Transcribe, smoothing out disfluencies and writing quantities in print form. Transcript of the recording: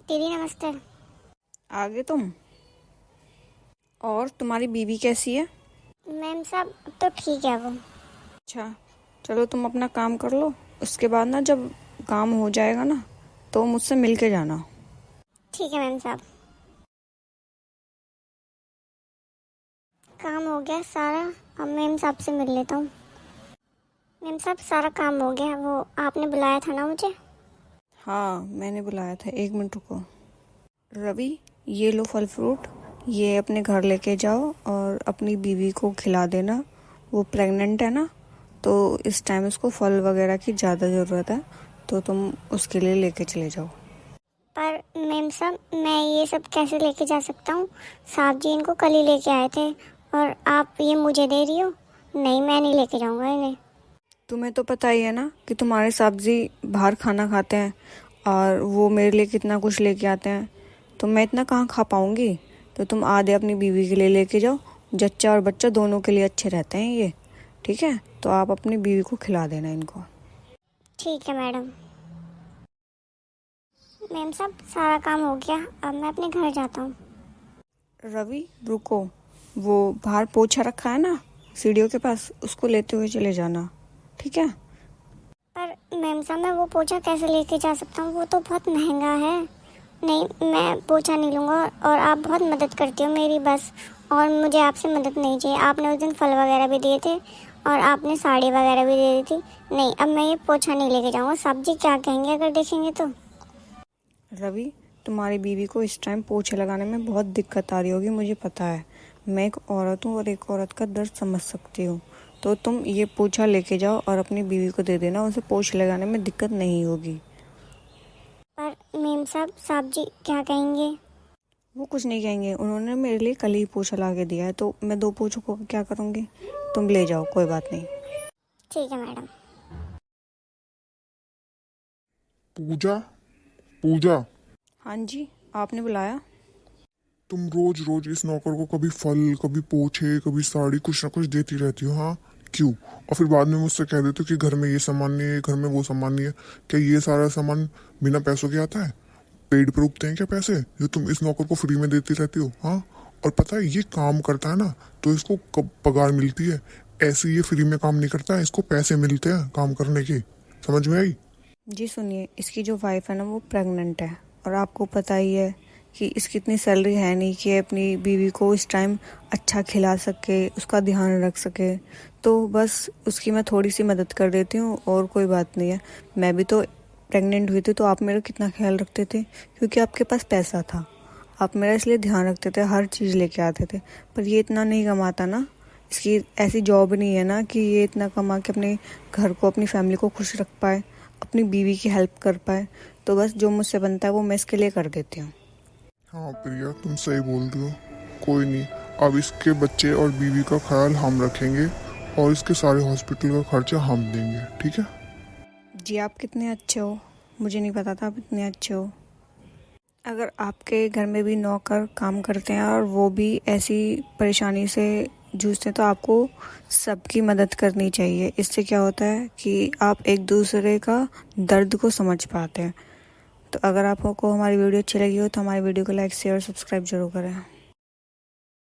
दीदी नमस्ते। आ गए तुम? और तुम्हारी बीवी कैसी है? मैम साहब अब तो ठीक है वो। अच्छा, चलो तुम अपना काम कर लो। उसके बाद ना जब काम हो जाएगा ना तो मुझसे मिल के जाना। ठीक है मैम साहब। काम हो गया सारा। अब मैम साहब से मिल लेता हूँ। मैम साहब सारा काम हो गया। वो आपने बुलाया था ना मुझे? हाँ, मैंने बुलाया था। 1 मिनट रुको। रवि, ये लो फल फ्रूट। ये अपने घर लेके जाओ और अपनी बीवी को खिला देना। वो प्रेग्नेंट है ना, तो इस टाइम उसको फल वगैरह की ज़्यादा ज़रूरत है, तो तुम उसके लिए लेके चले जाओ। पर मैम साहब मैं ये सब कैसे लेके जा सकता हूँ? साहब जी इनको कल ही लेके आए थे और आप ये मुझे दे रही हो? नहीं, मैं नहीं लेके जाऊँगा इन्हें। तुम्हें तो पता ही है ना कि तुम्हारे साहब जी बाहर खाना खाते हैं और वो मेरे लिए कितना कुछ लेके आते हैं, तो मैं इतना कहाँ खा पाऊंगी। तो तुम आधे अपनी बीवी के लिए लेके जाओ। जच्चा और बच्चा दोनों के लिए अच्छे रहते हैं ये। ठीक है, तो आप अपनी बीवी को खिला देना इनको। ठीक है मैडम। मैम साहब सारा काम हो गया, अब मैं अपने घर जाता हूँ। रवि रुको, वो बाहर पोछा रखा है ना सीढ़ियों के पास, उसको लेते हुए चले जाना। ठीक है? पर मैम साहब मैं वो पोछा कैसे लेके जा सकता हूँ? वो तो बहुत महंगा है। नहीं, मैं पोछा नहीं लूँगा। और आप बहुत मदद करती हो मेरी बस। और मुझे आपसे मदद नहीं चाहिए। आपने उस दिन फल वगैरह भी दिए थे और आपने साड़ी वगैरह भी दे दी थी। नहीं, अब मैं ये पोछा नहीं लेके जाऊँगा। साहब जी क्या कहेंगे अगर देखेंगे तो? रवि, तुम्हारी बीवी को इस टाइम पोछे लगाने में बहुत दिक्कत आ रही होगी, मुझे पता है। मैं एक औरत हूँ और एक औरत का दर्द समझ सकती हूँ। तो तुम ये पोछा लेके जाओ और अपनी बीवी को दे देना, उसे पोछे लगाने में दिक्कत नहीं होगी। पर मैम साहब, साहब जी क्या कहेंगे? वो कुछ नहीं कहेंगे, उन्होंने मेरे लिए कल ही पोछा ला के दिया है, तो मैं 2 पोछों को क्या करूँगी। तुम ले जाओ, कोई बात नहीं। ठीक है मैडम। पूजा, पूजा, हाँ जी, आपने बुलाया? तुम रोज रोज इस नौकर को कभी फल, कभी पोछे, कभी साड़ी, कुछ ना कुछ देती रहती हो। हाँ, क्यों? और फिर बाद में मुझसे कह देते हो कि घर में ये सामान नहीं है, घर में वो सामान नहीं है। क्या ये सारा सामान बिना पैसों के आता है? पेड़ पे उगते हैं क्या पैसे जो तुम इस नौकर को फ्री में देती रहती हो? हाँ, और पता है ये काम करता है ना तो इसको कब पगार मिलती है। ऐसे ये फ्री में काम नहीं करता है, इसको पैसे मिलते हैं काम करने के। समझ में आई? जी सुनिए, इसकी जो वाइफ है ना वो प्रेग्नेंट है, और आपको पता ही है कि इसकी इतनी सैलरी है नहीं कि अपनी बीवी को इस टाइम अच्छा खिला सके, उसका ध्यान रख सके। तो बस उसकी मैं थोड़ी सी मदद कर देती हूँ, और कोई बात नहीं है। मैं भी तो प्रेग्नेंट हुई थी तो आप मेरा कितना ख्याल रखते थे, क्योंकि आपके पास पैसा था। आप मेरा इसलिए ध्यान रखते थे, हर चीज़ लेके आते थे। पर ये इतना नहीं कमाता ना, इसकी ऐसी जॉब नहीं है ना कि ये इतना कमा के अपने घर को, अपनी फैमिली को खुश रख पाए, अपनी बीवी की हेल्प कर पाए। तो बस जो मुझसे बनता है वो मैं इसके लिए कर देती हूँ। हाँ प्रिया, तुम सही बोल रही हो। कोई नहीं, अब इसके बच्चे और बीवी का ख्याल हम रखेंगे और इसके सारे हॉस्पिटल का खर्चा हम देंगे। ठीक है? जी, आप कितने अच्छे हो, मुझे नहीं पता था आप इतने अच्छे हो। अगर आपके घर में भी नौकर काम करते हैं और वो भी ऐसी परेशानी से जूझते हैं, तो आपको सबकी मदद करनी चाहिए। इससे क्या होता है कि आप एक दूसरे का दर्द को समझ पाते हैं। तो अगर आपको हमारी वीडियो अच्छी लगी हो तो हमारी वीडियो को लाइक, शेयर, सब्सक्राइब जरूर करें।